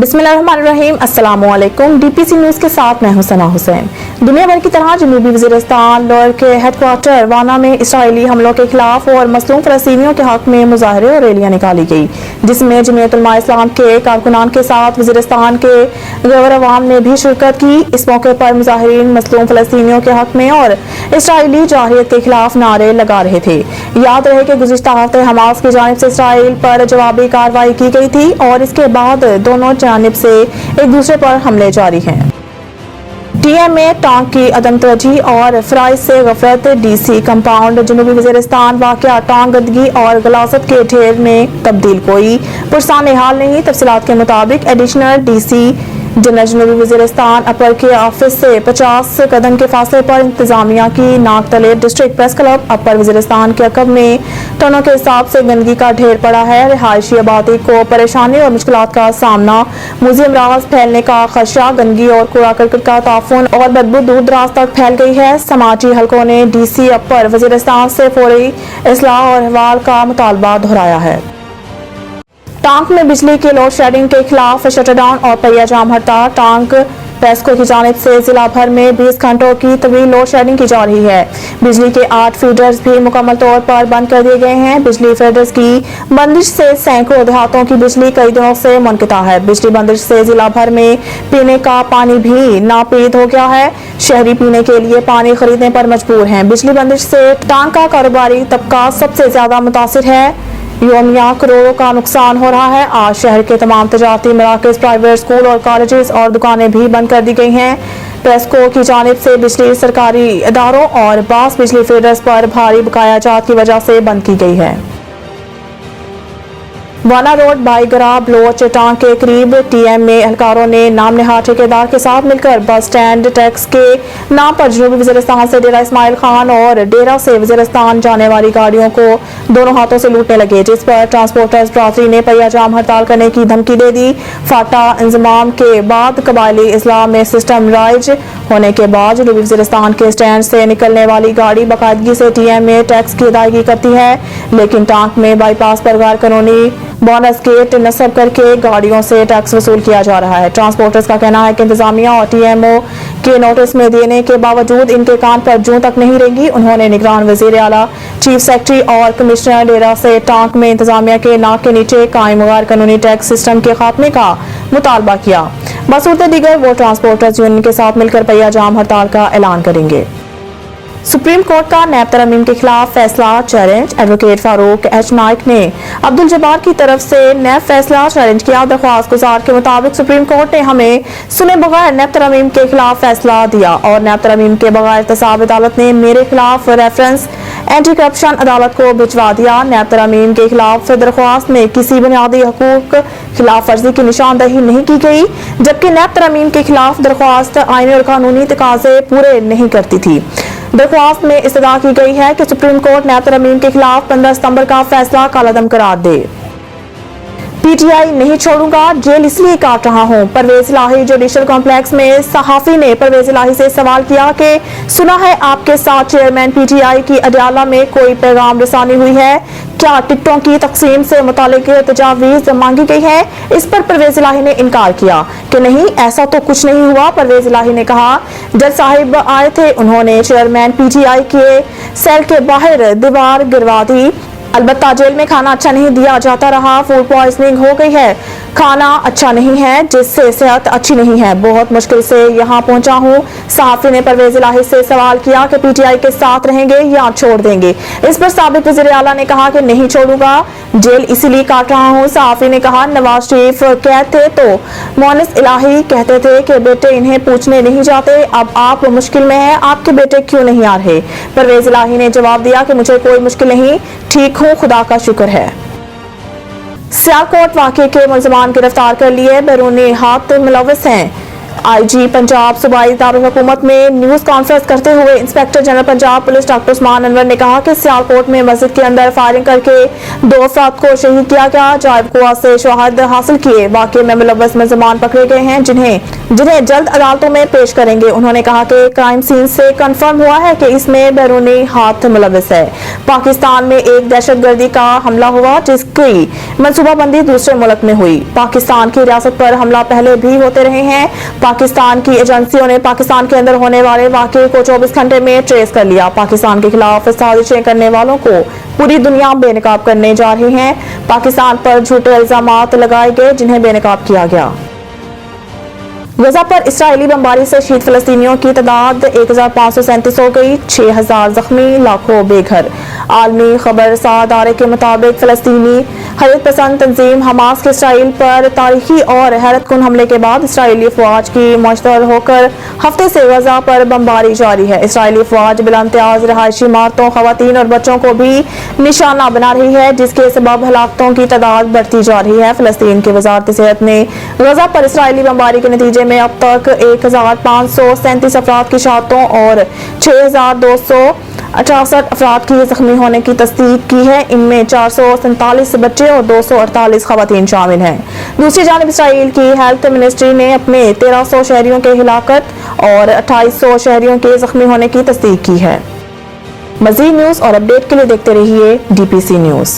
बिस्मिल्लाहिर्रहमानिर्रहीम। अस्सलामुअलैकुम। DPC news के साथ मैं हूं सना हुसैन। दुनिया भर की तरह जनूबी वज़ीरिस्तान लाहौर के हेडक्वार्टर वाना में इसराइली हमलों के खिलाफ और मसलूम फ़लस्तीनियों के हक में मुज़ाहरे और रैलियां निकाली गई, जिसमें जमीयत उलमा इस्लाम के कारकुनान के साथ वज़ीरिस्तान के गैर अवाम ने भी शिरकत की। इस मौके पर मुज़ाहिरीन मसलूम फ़लस्तीनियों के हक में और इसराइली जारहियत के खिलाफ नारे लगा रहे थे। याद रहे कि गुज़िश्ता हफ्ते हमास की जानिब से इसराइल पर जवाबी कार्रवाई की गई थी और इसके बाद दोनों जानिब से एक दूसरे पर हमले जारी हैं। टीएमए टांग की अदम तवज्जी और फराइज से गफलत। डीसी कंपाउंड जनूबी वज़ीरिस्तान वाक़या टांग गंदगी और गलासत के ढेर में तब्दील कोई पुरसान हाल नहीं। तफसीलात के मुताबिक एडिशनल डीसी जनरल जनूबी वज़ीरिस्तान अपर के ऑफिस से 50 कदम के फासले पर इंतजामिया की नाक तले डिस्ट्रिक्ट प्रेस क्लब अपर वज़ीरिस्तान के अकब में टनों के हिसाब से गंदगी का ढेर पड़ा है। रिहायशी आबादी को परेशानी और मुश्किलात का सामना, मुज़ी अमराज फैलने का खदशा, गंदगी और कूड़ा करकट का ताफुन और बदबू दूर दराज तक फैल गई है। समाजी हलकों ने डीसी अपर वज़ीरिस्तान से फौरी इस्लाह और अहवाल का मुतालबा दोहराया है। टांग में बिजली के लोड शेडिंग के खिलाफ शटरडाउन और पहिया जाम हड़ताल। टांग पेस्को की जानिब से जिला भर में 20 घंटों की तवील लोड शेडिंग की जा रही है। बिजली के 8 फीडर्स भी मुकम्मल तौर पर बंद कर दिए गए हैं। बिजली फीडर्स की बंदिश से सैकड़ों देहातों की बिजली कई दिनों से मुनक़ता है। बिजली बंदिश से जिला भर में पीने का पानी भी नापीद हो गया है। शहरी पीने के लिए पानी खरीदने पर मजबूर हैं। बिजली बंदिश से टांग का कारोबारी तबका सबसे ज्यादा मुतासिर है। योमिया करोड़ों का नुकसान हो रहा है। आज शहर के तमाम तजारती मराकज़, प्राइवेट स्कूल और कॉलेजेस और दुकानें भी बंद कर दी गई हैं। पेस्को की जानिब से बिजली सरकारी इदारों और बास बिजली फीडर्स पर भारी बकाया जात की वजह से बंद की गई है। वाना रोड बाईगरा ब्लोच टांग के करीब टीएमए एहलकारों ने नाम नहाद ठेकेदार के साथ मिलकर बस स्टैंड टैक्स के नाम पर जनूबी वज़ीरिस्तान से डेरा इस्माइल खान और डेरा से वज़ीरिस्तान जाने वाली गाड़ियों को दोनों हाथों से लूटने लगे, जिस पर ट्रांसपोर्टर्स बरादरी ने पहिया जाम हड़ताल करने की धमकी दे दी। फाटा इंजमाम के बाद कबायली इस्लाम में सिस्टम राइज होने के बाद जनूबी वज़ीरिस्तान के स्टैंड से निकलने वाली गाड़ी बाकायदगी से टीएमए टैक्स की अदायगी करती है, लेकिन टांग में बाईपास पर गैर कानूनी बोनस गेट नस्ब करके गाड़ियों से टैक्स वसूल किया जा रहा है। ट्रांसपोर्टर्स का कहना है कि इंतजामिया और टीएमओ के नोटिस में देने के बावजूद इनके कान पर जूं तक नहीं रेंगी। उन्होंने निगरान वज़ीर आला, चीफ सेक्रेटरी और कमिश्नर डेरा से टांग में इंतजामिया के नाक के नीचे कायम गैर कानूनी टैक्स सिस्टम के खात्मे का मुतालबा किया। बसूरत दीगर वो ट्रांसपोर्टर्स यूनियन के साथ मिलकर पहिया जाम हड़ताल का ऐलान करेंगे। सुप्रीम कोर्ट का नैब तरमीम के खिलाफ फैसला challenge. Advocate Farooq H Naik ने अब्दुल जब्बार की तरफ से नैब फैसला चैलेंज किया। दरख्वास्त गुजार के मुताबिक सुप्रीम कोर्ट ने हमें सुने बगैर नैब तरमीम के खिलाफ फैसला दिया और नैब तरमीम के बगैर एहतसाब अदालत ने मेरे खिलाफ रेफरेंस एंटी करप्शन अदालत को भिजवा दिया। नैब तरमीम के खिलाफ दरख्वास्त में किसी बुनियादी हकूक खिलाफ वर्जी की निशानदही नहीं की गई, जबकि नैब तरमीम के खिलाफ दरख्वास्त आईनी और कानूनी तकाजे पूरे नहीं करती थी। दरख्वास्त में इस्तदा की गई है कि सुप्रीम कोर्ट नैब तरमीम के खिलाफ 15 सितंबर का फैसला कालादम करार दे। पीटीआई नहीं छोड़ूंगा, जेल इसलिए काट रहा हूं। परवेज इलाही जुडिशल कॉम्प्लेक्स में सहाफी ने परवेज इलाही से सवाल किया कि सुना है आपके साथ चेयरमैन पीटीआई की अडयाला में कोई पैगाम रसानी हुई है, क्या टिकटों की तकसीम से मुतालिक तजावीज मांगी गई है? इस पर परवेज इलाही ने इनकार किया कि नहीं, ऐसा तो कुछ नहीं हुआ। परवेज इलाही ने कहा, जज साहिब आए थे, उन्होंने चेयरमैन पीटीआई के सेल के बाहर दीवार गिरवा दी। अलबत्ता जेल में खाना अच्छा नहीं दिया जाता रहा, फूड पॉइजनिंग हो गई है, खाना अच्छा नहीं है जिससे सेहत अच्छी नहीं है, बहुत मुश्किल से यहाँ पहुंचा हूँ। सहाफी ने परवेज इलाही से सवाल किया कि पीटीआई के साथ रहेंगे या छोड़ देंगे। इस पर साबिक वज़ीर आला ने कहा कि नहीं छोड़ूंगा, जेल इसीलिए काट रहा हूँ। सहाफी ने कहा, नवाज शरीफ कैद थे तो मोनिस इलाही कहते थे कि बेटे इन्हें पूछने नहीं जाते, अब आप मुश्किल में हैं, आपके बेटे क्यों नहीं आ रहे? परवेज इलाही ने जवाब दिया कि मुझे कोई मुश्किल नहीं, ठीक हूँ, खुदा का शुक्र है। सियालकोट वाक़े के मुलज़मान गिरफ्तार कर लिए, बैरूनी हाथ मुलव्वस हैं। IG पंजाब सूबाई दारुल हुकूमत में न्यूज कॉन्फ्रेंस करते हुए inspector general Punjab police doctor Usman Anwar ने कहा कि सियालकोट में मस्जिद के अंदर फायरिंग करके 2 अफराद को शहीद किया गया। जायब कुआ से शवाहद हासिल किए वाक़े में मुलव्वस मुलज़मान पकड़े गए हैं जिन्हें जल्द अदालतों में पेश करेंगे। उन्होंने कहा कि क्राइम सीन से कंफर्म हुआ है कि इसमें बैरूनी हाथ मुलव्वस है। पाकिस्तान में एक दहशतगर्दी का हमला हुआ जिसकी मनसूबाबंदी दूसरे मुल्क में हुई। पाकिस्तान की रियासत पर हमला पहले भी होते रहे हैं। पाकिस्तान की एजेंसियों ने पाकिस्तान के अंदर होने वाले वाक़े को 24 घंटे में ट्रेस कर लिया। पाकिस्तान के खिलाफ साजिशें करने वालों को पूरी दुनिया बेनकाब करने जा रही है। पाकिस्तान पर झूठे इल्जामात लगाए गए जिन्हें बेनकाब किया गया। गजा पर इस्राएली बमबारी से शहीद फलस्तीनियों की तादाद 1537 हो गई, 6000 जख्मी, लाखों बेघर। आलमी खबर अदारे के मुताबिक फलस्तीनी हरीत पसंद तंजीम हमास के इसराइल पर तारीखी और हैरतकुन हमले के बाद इसराइली फौज की मुश्तर होकर हफ्ते से गजा पर बमबारी जारी है। इसराइली फौज बिलाइम्तियाज रहायशी इमारतों, खवातीन और बच्चों को भी निशाना बना रही है जिसके सबब हलाकतों की तादाद बढ़ती जा रही है। फलस्तीन की वजारत सेहत ने गजा पर इसराइली बमबारी के नतीजे में अब तक 1537 अफराद की शहादतों और 6268 अफराद की जख्मी होने की तस्दीक की है। इनमें 447 बच्चे और 248 खवातीन शामिल हैं। दूसरी जानिब इसराइल की हेल्थ मिनिस्ट्री ने अपने 1300 शहरियों के हिलाकत और 2800 शहरियों के जख्मी होने की तस्दीक की है। मज़ीद न्यूज़ और अपडेट के लिए देखते रहिए DPC न्यूज़।